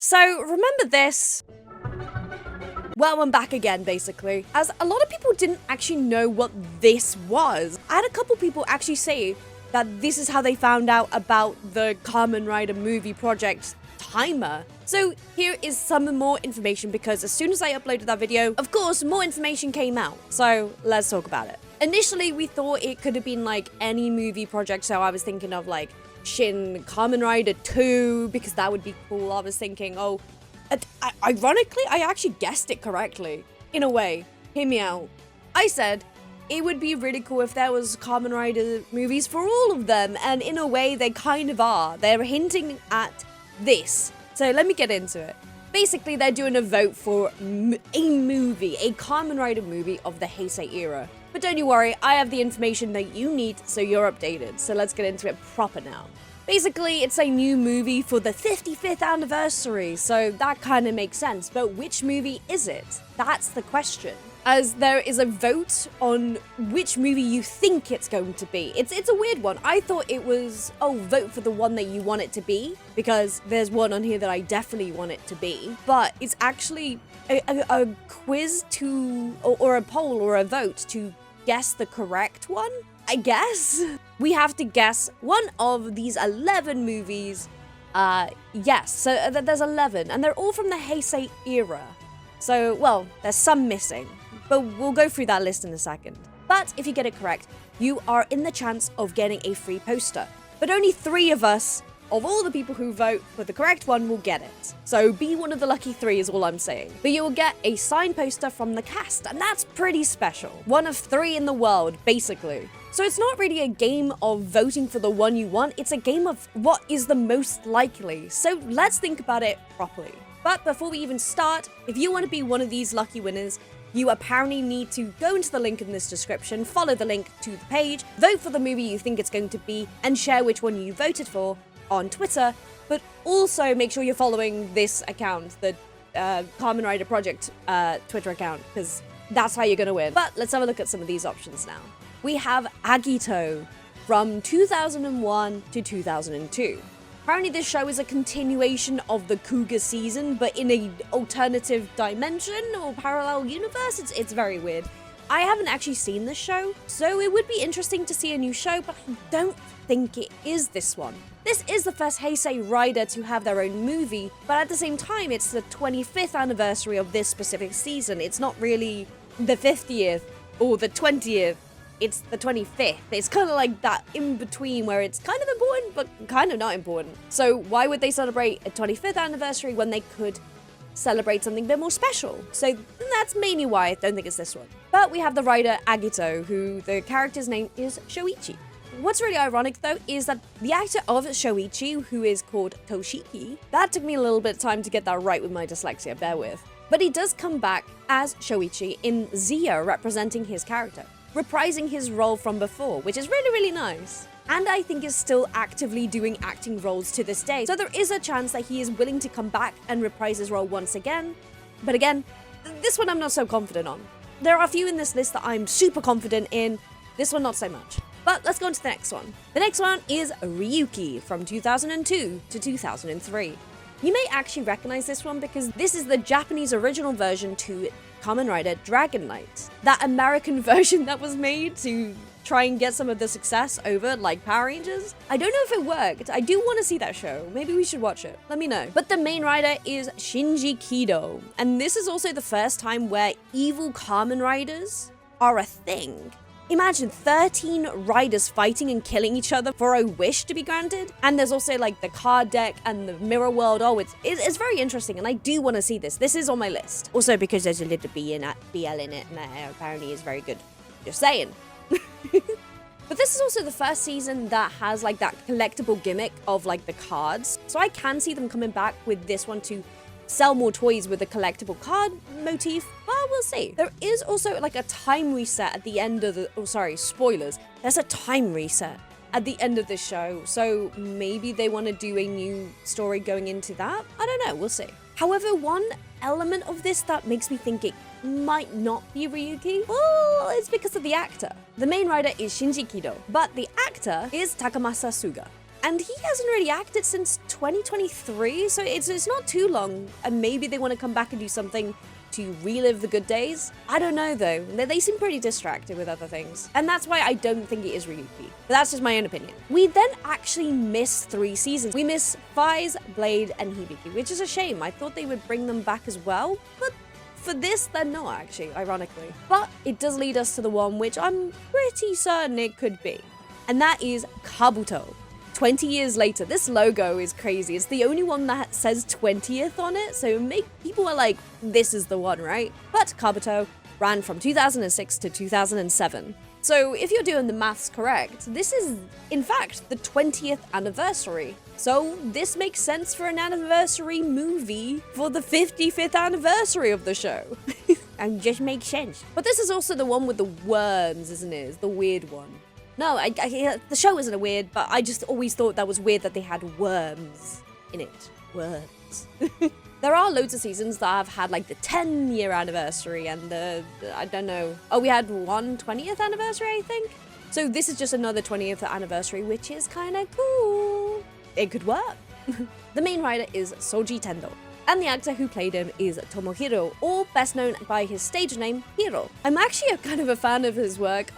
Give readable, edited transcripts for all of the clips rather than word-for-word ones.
So, remember this? Well, I'm back again, basically, as a lot of people didn't actually know what this was. I had a couple people actually say that this is how they found out about the Kamen Rider movie project timer. So here is some more information, because as soon as I uploaded that video, of course, more information came out. So let's talk about it. Initially, we thought it could have been like any movie project. So I was thinking of like Shin, Kamen Rider 2, because that would be cool. I was thinking, oh, ironically, I actually guessed it correctly. In a way, hear me out. I said it would be really cool if there was Kamen Rider movies for all of them, and in a way, they kind of are. They're hinting at this. So let me get into it. Basically, they're doing a vote for a movie, a Kamen Rider movie of the Heisei era. But don't you worry, I have the information that you need, so you're updated. So let's get into it proper now. Basically, it's a new movie for the 55th anniversary, so that kind of makes sense. But which movie is it? That's the question. As there is a vote on which movie you think it's going to be. It's a weird one. I thought it was, oh, vote for the one that you want it to be, because there's one on here that I definitely want it to be. But it's actually a quiz to, or a poll or a vote to guess the correct one, I guess. We have to guess one of these 11 movies. Yes, so there's 11, and they're all from the Heisei era. So, well, there's some missing, but we'll go through that list in a second. But if you get it correct, you are in the chance of getting a free poster. But only 3 of us, of all the people who vote for the correct one, will get it. So be one of the lucky 3 is all I'm saying. But you will get a signed poster from the cast, and that's pretty special. One of 3 in the world, basically. So it's not really a game of voting for the one you want, it's a game of what is the most likely. So let's think about it properly. But before we even start, if you want to be one of these lucky winners, you apparently need to go into the link in this description, follow the link to the page, vote for the movie you think it's going to be, and share which one you voted for on Twitter. But also make sure you're following this account, the Kamen Rider Project Twitter account, because that's how you're going to win. But let's have a look at some of these options now. We have Agito from 2001 to 2002. Apparently this show is a continuation of the Cougar season, but in an alternative dimension or parallel universe. It's very weird. I haven't actually seen this show, so it would be interesting to see a new show, but I don't think it is this one. This is the first Heisei Rider to have their own movie, but at the same time, it's the 25th anniversary of this specific season. It's not really the 50th or the 20th. It's the 25th. It's kind of like that in between where it's kind of important, but kind of not important. So why would they celebrate a 25th anniversary when they could celebrate something a bit more special? So that's mainly why I don't think it's this one. But we have the writer Agito, who the character's name is Shoichi. What's really ironic though is that the actor of Shoichi, who is called Toshiki, that took me a little bit of time to get that right with my dyslexia, bear with. But he does come back as Shoichi in Zia, representing his character, reprising his role from before, which is really, really nice. And I think is still actively doing acting roles to this day. So there is a chance that he is willing to come back and reprise his role once again. But again, this one I'm not so confident on. There are a few in this list that I'm super confident in. This one, not so much. But let's go on to the next one. The next one is Ryuki from 2002 to 2003. You may actually recognize this one because this is the Japanese original version to Kamen Rider Dragon Knight. That American version that was made to try and get some of the success over like Power Rangers. I don't know if it worked. I do want to see that show. Maybe we should watch it. Let me know. But the main rider is Shinji Kido. And this is also the first time where evil Kamen Riders are a thing. Imagine 13 riders fighting and killing each other for a wish to be granted. And there's also like the card deck and the mirror world. Oh, it's very interesting, and I do want to see this. This is on my list. Also because there's a little BL in it, and that apparently is very good. Just saying. But this is also the first season that has like that collectible gimmick of like the cards. So I can see them coming back with this one to sell more toys with a collectible card motif, but we'll see. There is also like a time reset at the end of the, oh sorry, spoilers. There's a time reset at the end of this show, so maybe they want to do a new story going into that? I don't know, we'll see. However, one element of this that makes me think it might not be Ryuki, well, it's because of the actor. The main rider is Shinji Kido, but the actor is Takamasa Suga. And he hasn't really acted since 2023, so it's not too long. And maybe they want to come back and do something to relive the good days. I don't know though. They seem pretty distracted with other things. And that's why I don't think it is Ryuki. But that's just my own opinion. We then actually miss 3 seasons. We miss Faiz, Blade, and Hibiki, which is a shame. I thought they would bring them back as well, but for this, they're not actually, ironically. But it does lead us to the one which I'm pretty certain it could be. And that is Kabuto. 20 years later. This logo is crazy. It's the only one that says 20th on it, so people are like, this is the one, right? But Kabuto ran from 2006 to 2007. So if you're doing the maths correct, this is, in fact, the 20th anniversary. So this makes sense for an anniversary movie for the 55th anniversary of the show. And just makes sense. But this is also the one with the worms, isn't it? It's the weird one. No, the show isn't a weird, but I just always thought that was weird that they had worms in it. Worms. There are loads of seasons that have had like the 10-year anniversary and the, I don't know. Oh, we had one 20th anniversary, I think. So this is just another 20th anniversary, which is kind of cool. It could work. The main writer is Soji Tendo. And the actor who played him is Tomohiro, or best known by his stage name, Hiro. I'm actually kind of a fan of his work.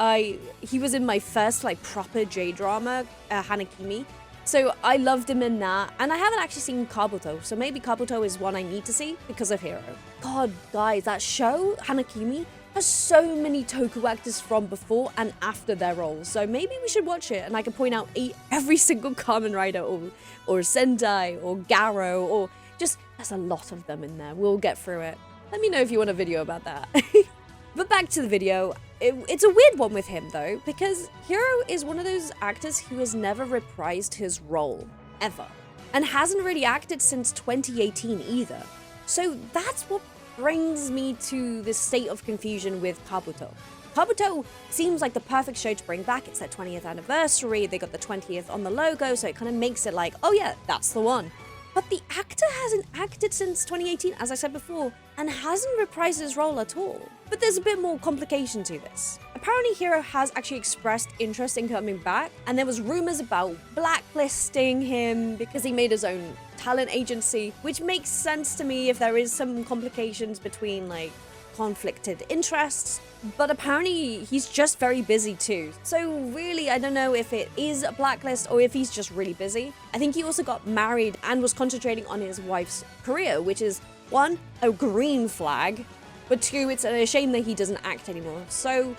He was in my first like proper J-drama, Hanakimi. So I loved him in that, and I haven't actually seen Kabuto, so maybe Kabuto is one I need to see because of Hiro. God, guys, that show, Hanakimi, has so many Toku actors from before and after their roles, so maybe we should watch it and I can point out every single Kamen Rider or Sendai or Garo or just, there's a lot of them in there. We'll get through it. Let me know if you want a video about that. But back to the video. It's a weird one with him though, because Hiro is one of those actors who has never reprised his role, ever. And hasn't really acted since 2018 either. So that's what brings me to this state of confusion with Kabuto. Kabuto seems like the perfect show to bring back. It's their 20th anniversary. They got the 20th on the logo, so it kind of makes it like, oh yeah, that's the one. But the actor hasn't acted since 2018, as I said before, and hasn't reprised his role at all. But there's a bit more complication to this. Apparently Hiro has actually expressed interest in coming back, and there was rumors about blacklisting him because he made his own talent agency, which makes sense to me if there is some complications between like conflicted interests. But apparently he's just very busy too. So really, I don't know if it is a blacklist or if he's just really busy. I think he also got married and was concentrating on his wife's career, which is 1, a green flag, but 2, it's a shame that he doesn't act anymore. So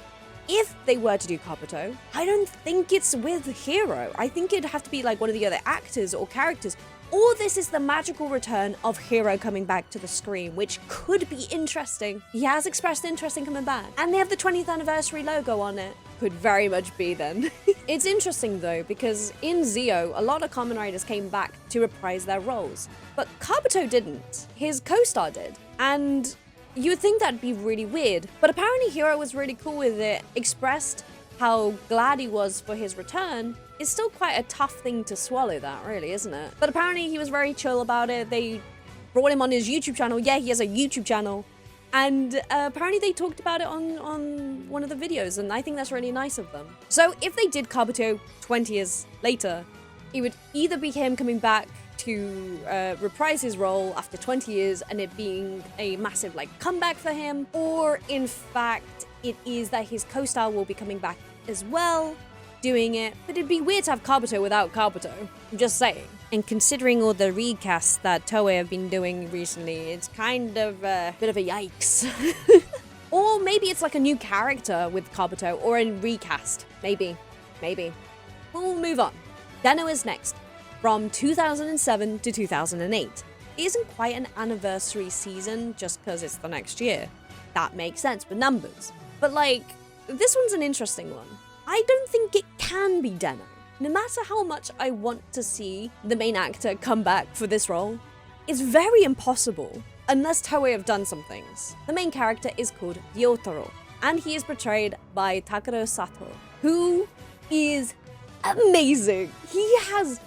if they were to do Kabuto, I don't think it's with Hiro. I think it'd have to be like one of the other actors or characters. Or this is the magical return of Hiro coming back to the screen, which could be interesting. He has expressed interest in coming back. And they have the 20th anniversary logo on it. Could very much be then. It's interesting though, because in Zio, a lot of Kamen Riders came back to reprise their roles. But Kabuto didn't. His co-star did. And you would think that'd be really weird. But apparently Hiro was really cool with it, expressed how glad he was for his return. It's still quite a tough thing to swallow that, really, isn't it? But apparently he was very chill about it. They brought him on his YouTube channel. Yeah, he has a YouTube channel. And apparently they talked about it on one of the videos, and I think that's really nice of them. So if they did Kabuto 20 years later, it would either be him coming back to reprise his role after 20 years and it being a massive like comeback for him, or in fact it is that his co-star will be coming back as well doing it. But it'd be weird to have Kabuto without Kabuto, I'm just saying. And considering all the recasts that Toei have been doing recently, it's kind of a bit of a yikes. Or maybe it's like a new character with Kabuto, or a recast. Maybe. We'll move on. Den-O is next. From 2007 to 2008. It isn't quite an anniversary season just because it's the next year. That makes sense with numbers. But like, this one's an interesting one. I don't think it can be Den-O. No matter how much I want to see the main actor come back for this role, it's very impossible unless Toei have done some things. The main character is called Ryotaro, and he is portrayed by Takaro Sato, who is amazing. He has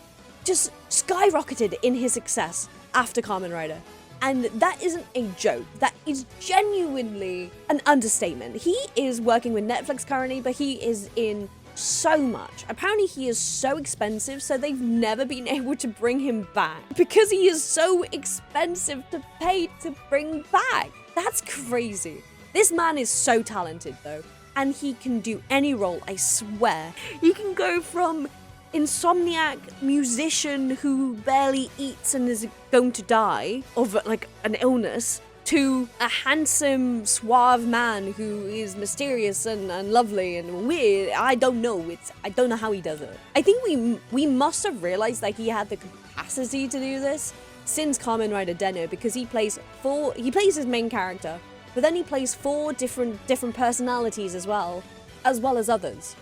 just skyrocketed in his success after Kamen Rider. And that isn't a joke. That is genuinely an understatement. He is working with Netflix currently, but he is in so much. Apparently he is so expensive, so they've never been able to bring him back because he is so expensive to pay to bring back. That's crazy. This man is so talented though, and he can do any role, I swear. He can go from insomniac musician who barely eats and is going to die of like an illness, to a handsome, suave man who is mysterious and lovely and weird. I don't know how he does it. I think we must have realized that he had the capacity to do this since Kamen Rider Den-O, because he plays his main character, but then he plays 4 different personalities as well as others.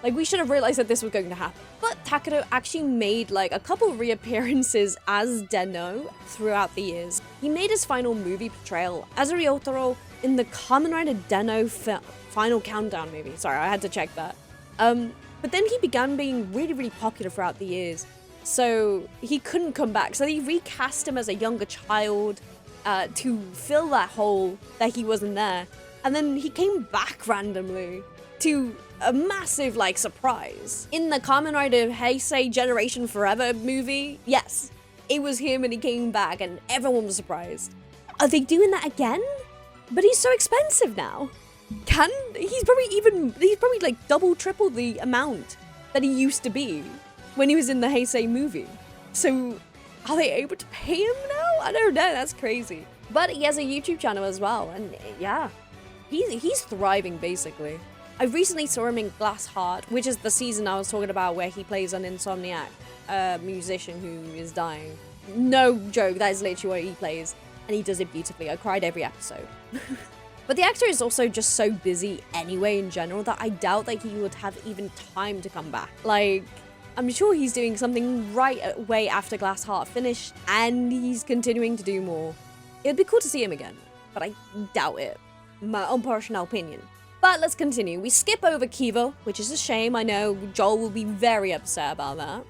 Like, we should have realized that this was going to happen. But Takedo actually made like a couple reappearances as Den-O throughout the years. He made his final movie portrayal as a Ryotaro in the Kamen Rider Den-O final countdown movie. Sorry, I had to check that. But then he began being really popular throughout the years, so he couldn't come back. So they recast him as a younger child to fill that hole that he wasn't there. And then he came back randomly to a massive like surprise. In the Kamen Rider Heisei Generation Forever movie, yes, it was him and he came back and everyone was surprised. Are they doing that again? But he's so expensive now. He's probably like double, triple the amount that he used to be when he was in the Heisei movie. So are they able to pay him now? I don't know, that's crazy. But he has a YouTube channel as well, and yeah, he's thriving basically. I recently saw him in Glass Heart, which is the season I was talking about where he plays an insomniac musician who is dying. No joke, that is literally what he plays, and he does it beautifully. I cried every episode. But the actor is also just so busy anyway in general that I doubt that he would have even time to come back. Like, I'm sure he's doing something right away after Glass Heart finished, and he's continuing to do more. It'd be cool to see him again, but I doubt it. My own personal opinion. But let's continue. We skip over Kiva, which is a shame. I know Joel will be very upset about that.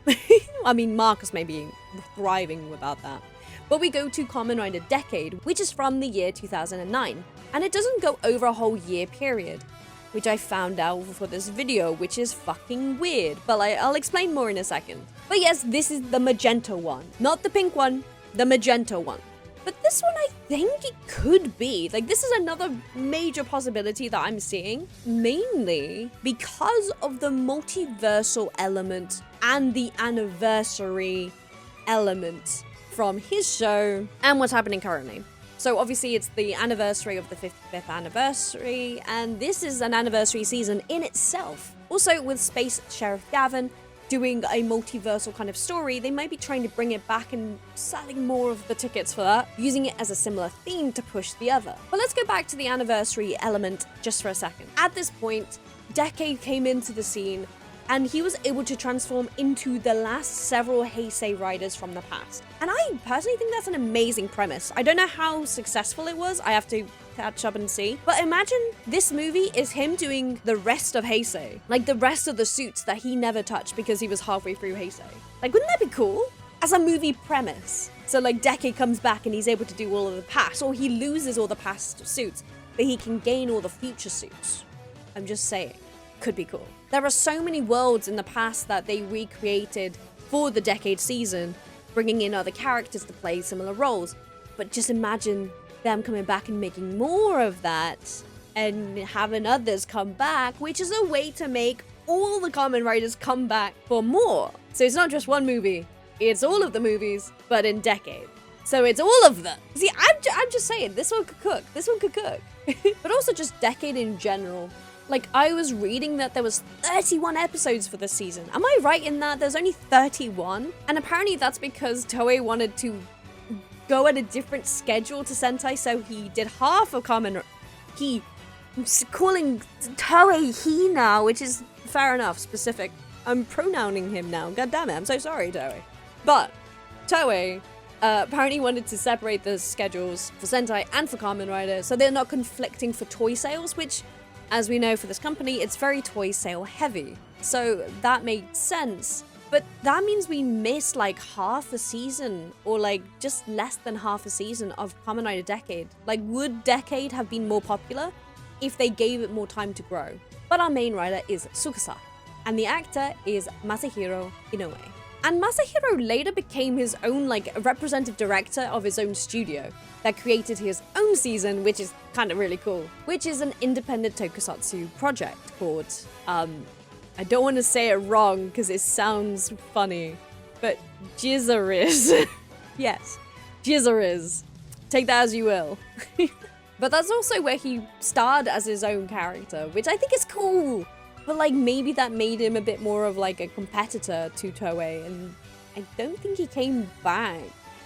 I mean, Marcus may be thriving about that. But we go to Kamen Rider Decade, which is from the year 2009. And it doesn't go over a whole year period, which I found out for this video, which is fucking weird. But I'll explain more in a second. But yes, this is the magenta one. Not the pink one, the magenta one. But this one, I think it could be. Like, this is another major possibility that I'm seeing. Mainly because of the multiversal element and the anniversary element from his show and what's happening currently. So obviously it's the anniversary of the 55th anniversary, and this is an anniversary season in itself. Also, with Space Sheriff Gavin doing a multiversal kind of story, they might be trying to bring it back and selling more of the tickets for that, using it as a similar theme to push the other. But let's go back to the anniversary element just for a second. At this point, Decade came into the scene, and he was able to transform into the last several Heisei riders from the past. And I personally think that's an amazing premise. I don't know how successful it was, I have to catch up and see. But imagine this movie is him doing the rest of Heisei. Like the rest of the suits that he never touched because he was halfway through Heisei. Like, wouldn't that be cool? As a movie premise. So like Decade comes back and he's able to do all of the past, or he loses all the past suits, but he can gain all the future suits. I'm just saying. Could be cool. There are so many worlds in the past that they recreated for the Decade season, bringing in other characters to play similar roles. But just imagine them coming back and making more of that, and having others come back, which is a way to make all the Kamen Riders come back for more. So it's not just one movie, it's all of the movies, but in Decade. So it's all of them. See, I'm just saying, this one could cook. This one could cook. But also just Decade in general. Like, I was reading that there was 31 episodes for this season. Am I right in that? There's only 31? And apparently that's because Toei wanted to go at a different schedule to Sentai, so he did half of I'm calling Toei he now, which is fair enough, specific. I'm pronouncing him now. God damn it, I'm so sorry, Toei. But Toei apparently wanted to separate the schedules for Sentai and for Kamen Rider, so they're not conflicting for toy sales, which, as we know for this company, it's very toy sale heavy. So that made sense. But that means we missed like half a season, or like just less than half a season of Kamen Rider Decade. Like, would Decade have been more popular if they gave it more time to grow? But our main rider is Tsukasa. and the actor is Masahiro Inoue. And Masahiro later became his own representative director of his own studio that created his own season, which is kind of really cool, which is an independent tokusatsu project called, I don't want to say it wrong because it sounds funny, but Jizzeriz. Yes, Jizzeriz. Take that as you will. But that's also where he starred as his own character, which I think is cool. But maybe that made him a bit more of a competitor to Toei, and I don't think he came back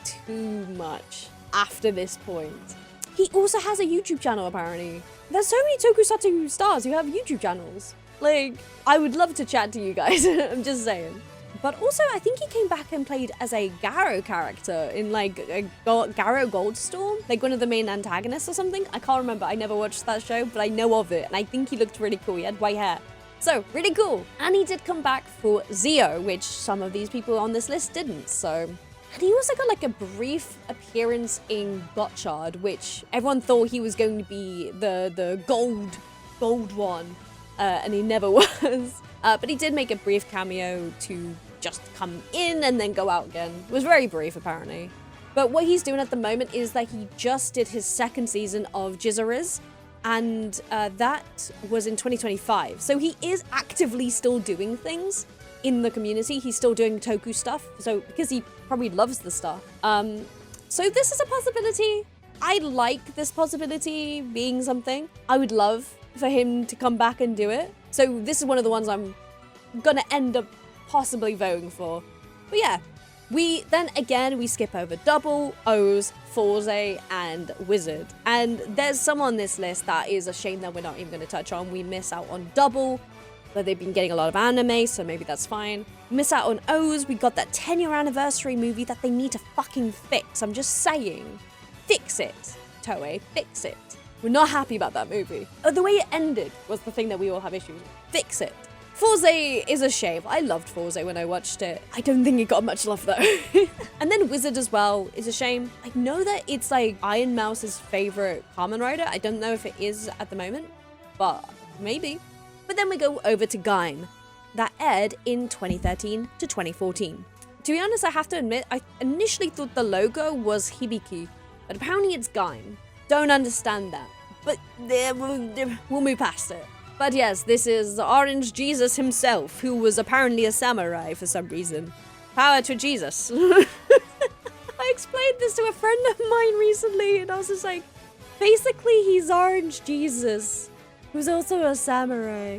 too much after this point. He also has a YouTube channel, apparently. There's so many tokusatsu stars who have YouTube channels. I would love to chat to you guys, I'm just saying. But also, I think he came back and played as a Garo character in a Garo Goldstorm, one of the main antagonists or something. I can't remember, I never watched that show, but I know of it, and I think he looked really cool. He had white hair. So, really cool. And he did come back for Zio, which some of these people on this list didn't, so. And he also got a brief appearance in Gotchard, which everyone thought he was going to be the gold one, and he never was. But he did make a brief cameo to just come in and then go out again. It was very brief, apparently. But what he's doing at the moment is that he just did his second season of Jizzeriz, and that was in 2025. So he is actively still doing things in the community. He's still doing toku stuff, so because he probably loves the stuff. So this is a possibility. I like this possibility being something. I would love for him to come back and do it. So this is one of the ones I'm gonna end up possibly voting for. But yeah, we skip over Double, O's, Forze, and Wizard. And there's some on this list that is a shame that we're not even going to touch on. We miss out on Double, but they've been getting a lot of anime, so maybe that's fine. Miss out on O's, we got that 10-year anniversary movie that they need to fucking fix. I'm just saying. Fix it, Toei, fix it. We're not happy about that movie. The way it ended was the thing that we all have issues with. Fix it. Forze is a shame. I loved Forze when I watched it. I don't think it got much love though. And then Wizard as well is a shame. I know that it's Iron Mouse's favorite Kamen Rider. I don't know if it is at the moment, but maybe. But then we go over to Gaim, that aired in 2013 to 2014. To be honest, I have to admit, I initially thought the logo was Hibiki, but apparently it's Gaim. Don't understand that, but we'll move past it. But yes, this is Orange Jesus himself, who was apparently a samurai for some reason. Power to Jesus. I explained this to a friend of mine recently, and I was just like, basically he's Orange Jesus, who's also a samurai.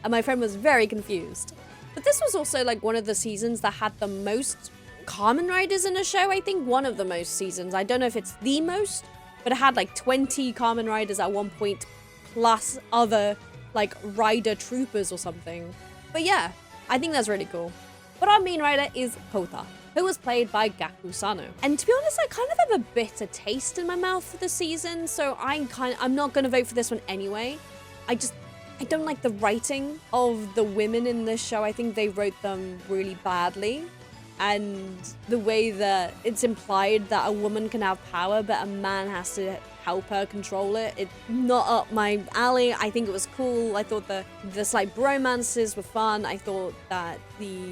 And my friend was very confused. But this was also one of the seasons that had the most Kamen Riders in a show. I think one of the most seasons. I don't know if it's the most, but it had 20 Kamen Riders at one point, plus other rider troopers or something. But yeah, I think that's really cool. But our main rider is Kota, who was played by Gaku Sano. And to be honest, I kind of have a bitter taste in my mouth for the season, so I'm not gonna vote for this one anyway. I don't like the writing of the women in this show. I think they wrote them really badly. And the way that it's implied that a woman can have power, but a man has to help her control it. It's not up my alley. I think it was cool. I thought the slight bromances were fun. I thought that the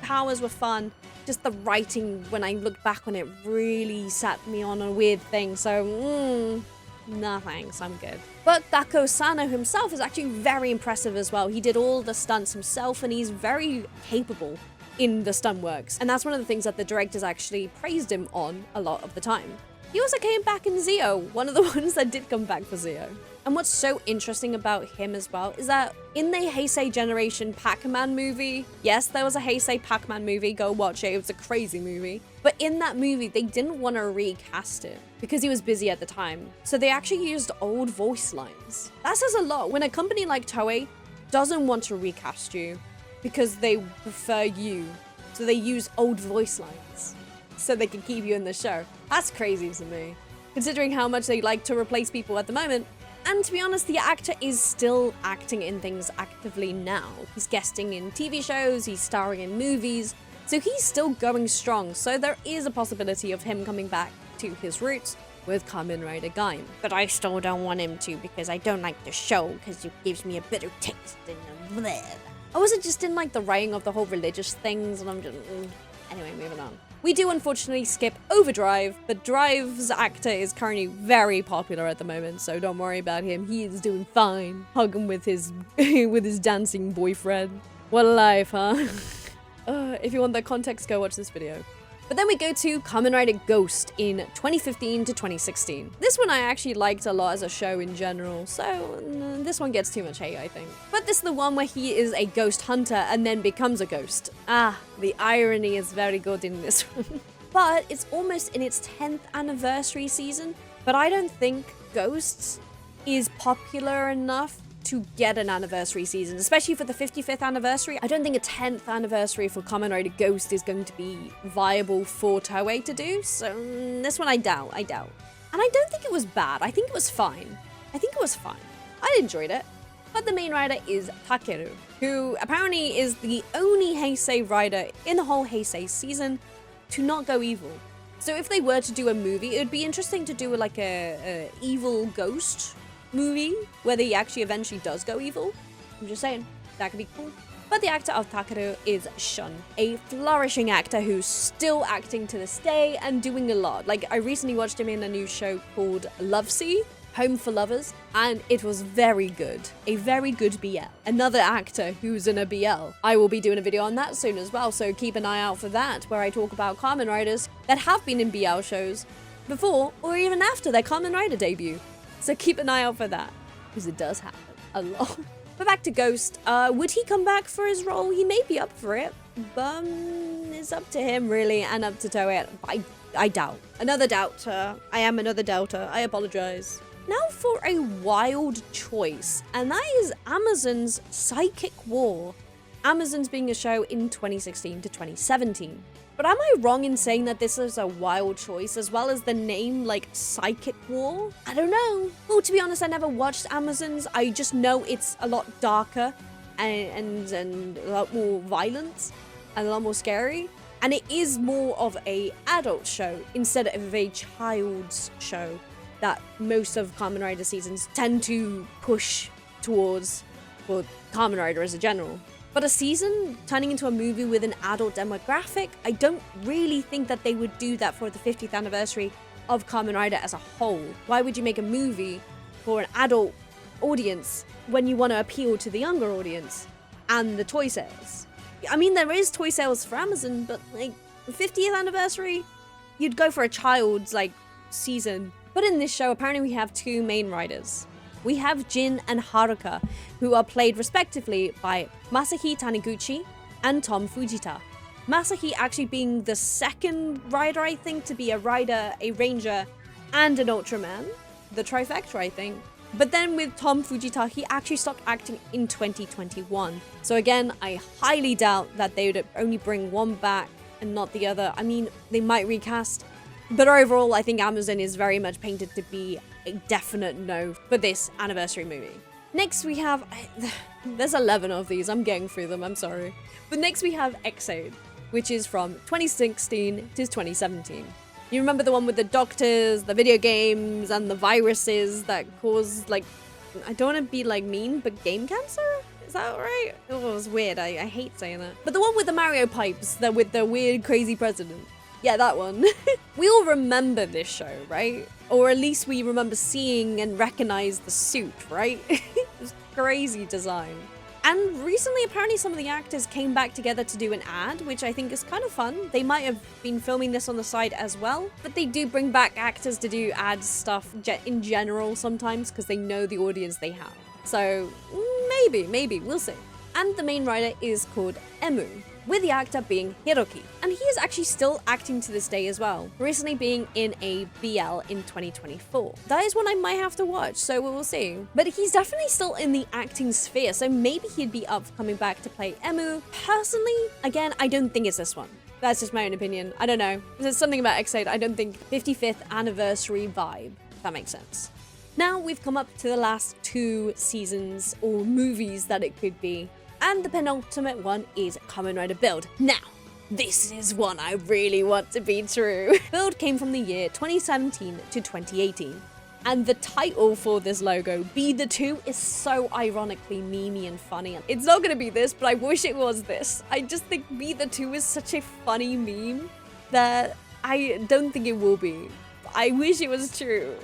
powers were fun. Just the writing, when I looked back on it, really sat me on a weird thing. So, no thanks, I'm good. But Gaku Sano himself is actually very impressive as well. He did all the stunts himself, and he's very capable in the stunt works. And that's one of the things that the directors actually praised him on a lot of the time. He also came back in Zio, one of the ones that did come back for Zio. And what's so interesting about him as well is that in the Heisei Generation Pac-Man movie, yes, there was a Heisei Pac-Man movie, go watch it, it was a crazy movie. But in that movie, they didn't want to recast it because he was busy at the time. So they actually used old voice lines. That says a lot. When a company like Toei doesn't want to recast you because they prefer you, so they use old voice lines so they can keep you in the show. That's crazy to me, considering how much they like to replace people at the moment. And to be honest, the actor is still acting in things actively now. He's guesting in TV shows, he's starring in movies, so he's still going strong. So there is a possibility of him coming back to his roots with Kamen Rider Gaim. But I still don't want him to because I don't like the show because it gives me a bitter taste in the bleh. I wasn't just in like the writing of the whole religious things, and I'm just... Anyway, moving on. We do unfortunately skip over Drive, but Drive's actor is currently very popular at the moment, so don't worry about him. He is doing fine. Hug him with his with his dancing boyfriend. What a life, huh? If you want that context, go watch this video. But then we go to Kamen Rider Ghost in 2015 to 2016. This one I actually liked a lot as a show in general, so this one gets too much hate, I think. But this is the one where he is a ghost hunter and then becomes a ghost. The irony is very good in this one. But it's almost in its 10th anniversary season, but I don't think Ghosts is popular enough to get an anniversary season, especially for the 55th anniversary. I don't think a 10th anniversary for Kamen Rider Ghost is going to be viable for Toei to do, so this one I doubt. And I don't think it was bad, I think it was fine. I enjoyed it. But the main rider is Takeru, who apparently is the only Heisei rider in the whole Heisei season to not go evil. So if they were to do a movie, it would be interesting to do like a evil ghost movie where he actually eventually does go evil. I'm just saying, that could be cool. But the actor of Takeru is Shun, a flourishing actor who's still acting to this day and doing a lot. Like, I recently watched him in a new show called Lovesea, Home for Lovers, and it was very good. A very good BL. Another actor who's in a BL. I will be doing a video on that soon as well, so keep an eye out for that, where I talk about Kamen Riders that have been in BL shows before or even after their Kamen Rider debut. So keep an eye out for that, because it does happen a lot. But back to Ghost, would he come back for his role? He may be up for it, but it's up to him really, and up to Toei. I doubt. Another doubter. I am another doubter. I apologize. Now for a wild choice, and that is Amazon's Psychic War. Amazon's being a show in 2016 to 2017. But am I wrong in saying that this is a wild choice, as well as the name, like, Psychic War? I don't know. Well, to be honest, I never watched Amazon's. I just know it's a lot darker and a lot more violent and a lot more scary. And it is more of a adult show instead of a child's show that most of Kamen Rider seasons tend to push towards for Kamen Rider as a general. But a season turning into a movie with an adult demographic, I don't really think that they would do that for the 50th anniversary of Kamen Rider as a whole. Why would you make a movie for an adult audience when you want to appeal to the younger audience and the toy sales? I mean, there is toy sales for Amazon, but like, the 50th anniversary, you'd go for a child's like season. But in this show, apparently we have two main riders. We have Jin and Haruka, who are played respectively by Masahi Taniguchi and Tom Fujita. Masahi actually being the second rider, I think, to be a rider, a ranger, and an Ultraman. The trifecta, I think. But then with Tom Fujita, he actually stopped acting in 2021. So again, I highly doubt that they would only bring one back and not the other. I mean, they might recast. But overall, I think Amazon is very much painted to be a definite no for this anniversary movie. Next we have... There's 11 of these, I'm getting through them, I'm sorry. But next we have Exode, which is from 2016 to 2017. You remember the one with the doctors, the video games, and the viruses that cause, like... I don't want to be, like, mean, but game cancer? Is that right? Oh, it was weird, I hate saying that. But the one with the Mario pipes, with the weird, crazy president. Yeah, that one. We all remember this show, right? Or at least we remember seeing and recognize the suit, right? It's crazy design. And recently, apparently some of the actors came back together to do an ad, which I think is kind of fun. They might have been filming this on the side as well, but they do bring back actors to do ad stuff in general sometimes because they know the audience they have. So maybe, we'll see. And the main rider is called Emu, with the actor being Hiroki. And he is actually still acting to this day as well, recently being in a BL in 2024. That is one I might have to watch, so we will see. But he's definitely still in the acting sphere, so maybe he'd be up for coming back to play Emu. Personally, again, I don't think it's this one. That's just my own opinion. I don't know. There's something about Exode I don't think 55th anniversary vibe, if that makes sense. Now we've come up to the last two seasons or movies that it could be. And the penultimate one is Kamen Rider Build. Now, this is one I really want to be true. Build came from the year 2017 to 2018. And the title for this logo, Be the Two, is so ironically memey and funny. It's not gonna be this, but I wish it was this. I just think Be the Two is such a funny meme that I don't think it will be. I wish it was true,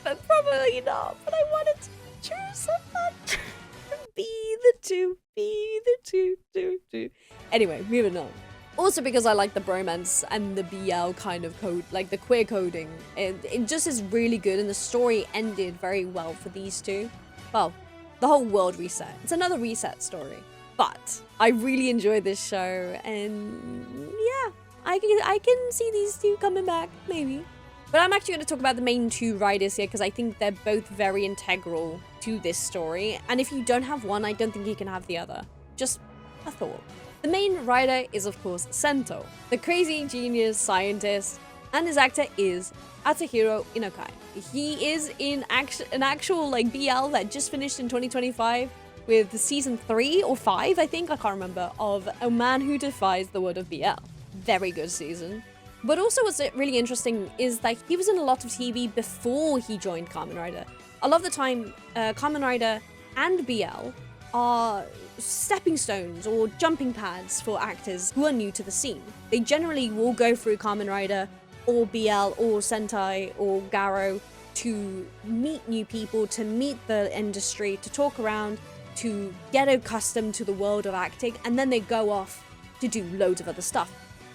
but probably not. But I want it to be true so much. Be the two, be the two. Anyway, moving on. Also because I like the bromance and the BL kind of code, like the queer coding. It just is really good, and the story ended very well for these two. Well, the whole world reset. It's another reset story. But I really enjoyed this show, and yeah, I can see these two coming back, maybe. But I'm actually going to talk about the main two riders here because I think they're both very integral to this story. And if you don't have one, I don't think you can have the other. Just a thought. The main rider is, of course, Sento, the crazy genius scientist, and his actor is Atsuhiro Inokai. He is in an actual like BL that just finished in 2025 with season 3 or 5, I think, I can't remember, of A Man Who Defies the Word of BL. Very good season. But also what's really interesting is that he was in a lot of TV before he joined Kamen Rider. A lot of the time, Kamen Rider and BL are stepping stones or jumping pads for actors who are new to the scene. They generally will go through Kamen Rider or BL or Sentai or Garo to meet new people, to meet the industry, to talk around, to get accustomed to the world of acting, and then they go off to do loads of other stuff.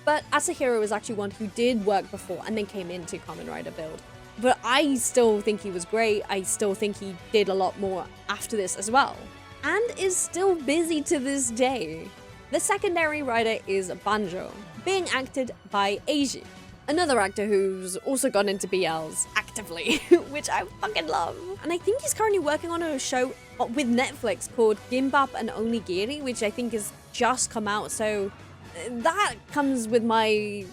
But Atsuhiro was actually one who did work before and then came into Kamen Rider build. But I still think he was great. I still think he did a lot more after this as well. And is still busy to this day. The secondary rider is Banjo, being acted by Eiji, another actor who's also gone into BLs actively, which I fucking love. And I think he's currently working on a show with Netflix called Gimbap and Onigiri, which I think has just come out, so that comes with my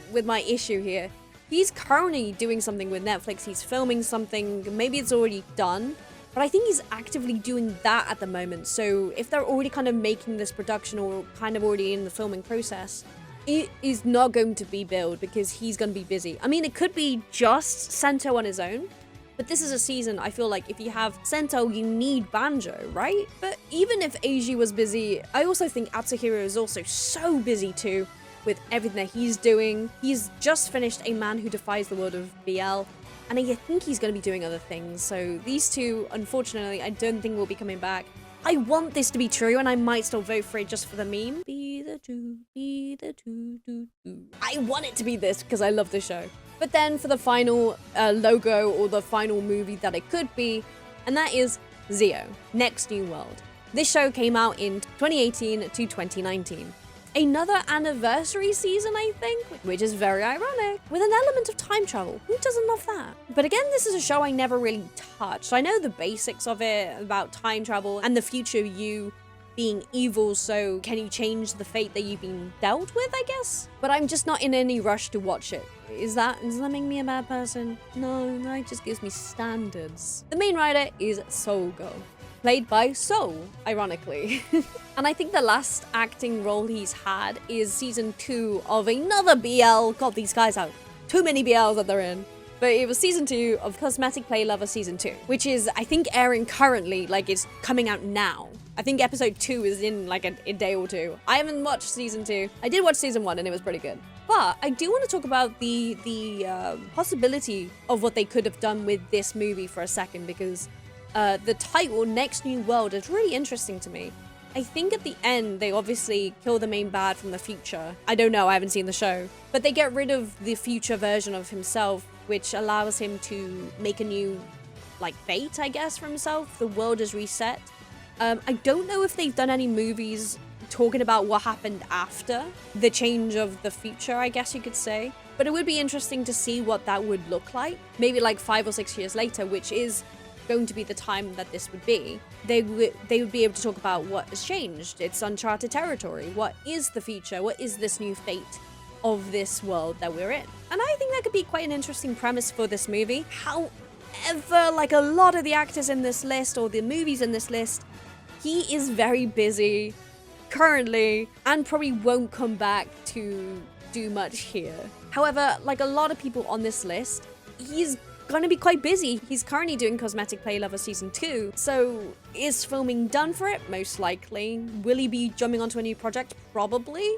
issue here. He's currently doing something with Netflix, he's filming something, maybe it's already done, but I think he's actively doing that at the moment. So if they're already kind of making this production or kind of already in the filming process, it is not going to be billed because he's going to be busy. I mean, it could be just Sento on his own, but this is a season, I feel like if you have Sento, you need Banjo, right? But even if Eiji was busy, I also think Atsuhiro is also so busy too with everything that he's doing. He's just finished A Man Who Defies the World of BL, and I think he's going to be doing other things. So these two, unfortunately, I don't think will be coming back. I want this to be true, and I might still vote for it just for the meme. Be the two, be the two, do, do. I want it to be this because I love the show. But then for the final logo or the final movie that it could be, and that is Zio, Next New World. This show came out in 2018 to 2019. Another anniversary season, I think, which is very ironic, with an element of time travel. Who doesn't love that? But again, this is a show I never really touched. I know the basics of it about time travel and the future you being evil, so can you change the fate that you've been dealt with, I guess? But I'm just not in any rush to watch it. Does that make me a bad person? No, that just gives me standards. The main rider is Sougo, played by Soul, ironically. And I think the last acting role he's had is season 2 of another BL. God, these guys have too many BLs that they're in. But it was season 2 of Cosmetic Play Lover season 2, which is, I think, airing currently, like it's coming out now. I think episode 2 is in like a day or two. I haven't watched season 2. I did watch season 1 and it was pretty good. But I do want to talk about the possibility of what they could have done with this movie for a second, because the title, Next New World, is really interesting to me. I think at the end, they obviously kill the main bad from the future. I don't know, I haven't seen the show. But they get rid of the future version of himself, which allows him to make a new, like, fate, I guess, for himself. The world is reset. I don't know if they've done any movies talking about what happened after the change of the future, I guess you could say. But it would be interesting to see what that would look like. Maybe like 5 or 6 years later, which is going to be the time that this would be. They would be able to talk about what has changed. It's uncharted territory. What is the future? What is this new fate of this world that we're in? And I think that could be quite an interesting premise for this movie. However, like a lot of the actors in this list or the movies in this list, he is very busy currently and probably won't come back to do much here. However, like a lot of people on this list, he's gonna be quite busy. He's currently doing Cosmetic Play Lover Season 2. So is filming done for it? Most likely. Will he be jumping onto a new project? Probably.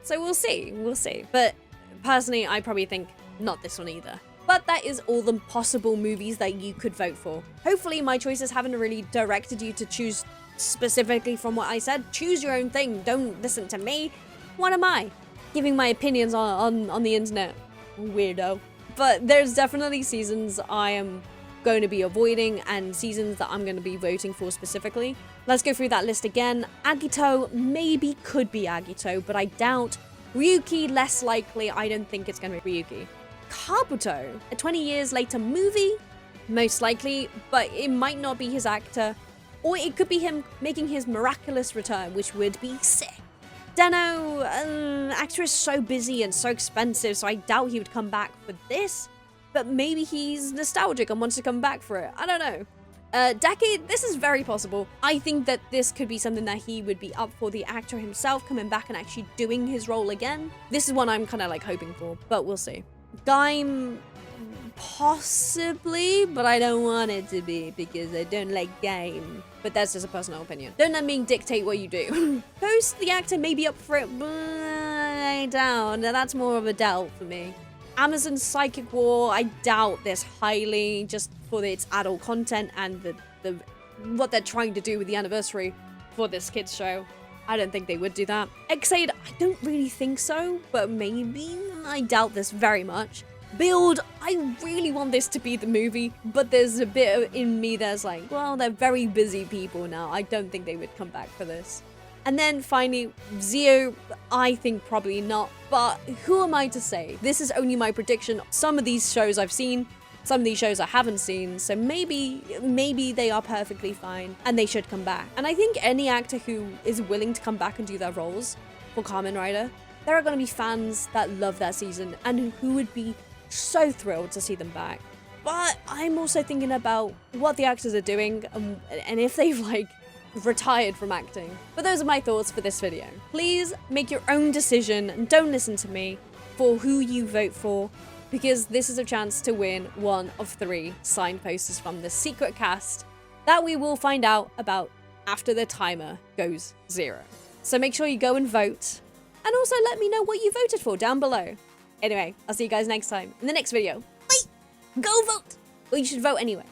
So we'll see. We'll see. But personally, I probably think not this one either. But that is all the possible movies that you could vote for. Hopefully my choices haven't really directed you to choose specifically from what I said. Choose your own thing. Don't listen to me. What am I? Giving my opinions on the internet. Weirdo. But there's definitely seasons I am going to be avoiding and seasons that I'm going to be voting for specifically. Let's go through that list again. Agito maybe could be Agito, but I doubt. Ryuki, less likely. I don't think it's going to be Ryuki. Kabuto, a 20 years later movie, most likely, but it might not be his actor. Or it could be him making his miraculous return, which would be sick. Deno, actor is so busy and so expensive, so I doubt he would come back for this. But maybe he's nostalgic and wants to come back for it. I don't know. Decade, this is very possible. I think that this could be something that he would be up for, the actor himself coming back and actually doing his role again. This is one I'm kind of like hoping for, but we'll see. Gaim, possibly, but I don't want it to be because I don't like Gaim. But that's just a personal opinion. Don't let me dictate what you do. Ghost, the actor, may be up for it, but I doubt. That's more of a doubt for me. Amazon Psychic War, I doubt this highly, just for its adult content and the what they're trying to do with the anniversary for this kids show. I don't think they would do that. Xaid, I don't really think so, but maybe. I doubt this very much. Build, I really want this to be the movie, but there's a bit in me that's like, well, they're very busy people now. I don't think they would come back for this. And then finally, Zio, I think probably not, but who am I to say? This is only my prediction. Some of these shows I've seen, some of these shows I haven't seen, so maybe they are perfectly fine and they should come back. And I think any actor who is willing to come back and do their roles for Kamen Rider, there are going to be fans that love that season and who would be so thrilled to see them back. But I'm also thinking about what the actors are doing and if they've like retired from acting. But those are my thoughts for this video. Please make your own decision and don't listen to me for who you vote for, because this is a chance to win one of 3 signed posters from the secret cast that we will find out about after the timer goes 0. So make sure you go and vote, and also let me know what you voted for down below. Anyway, I'll see you guys next time in the next video. Bye! Go vote! Well, you should vote anyway.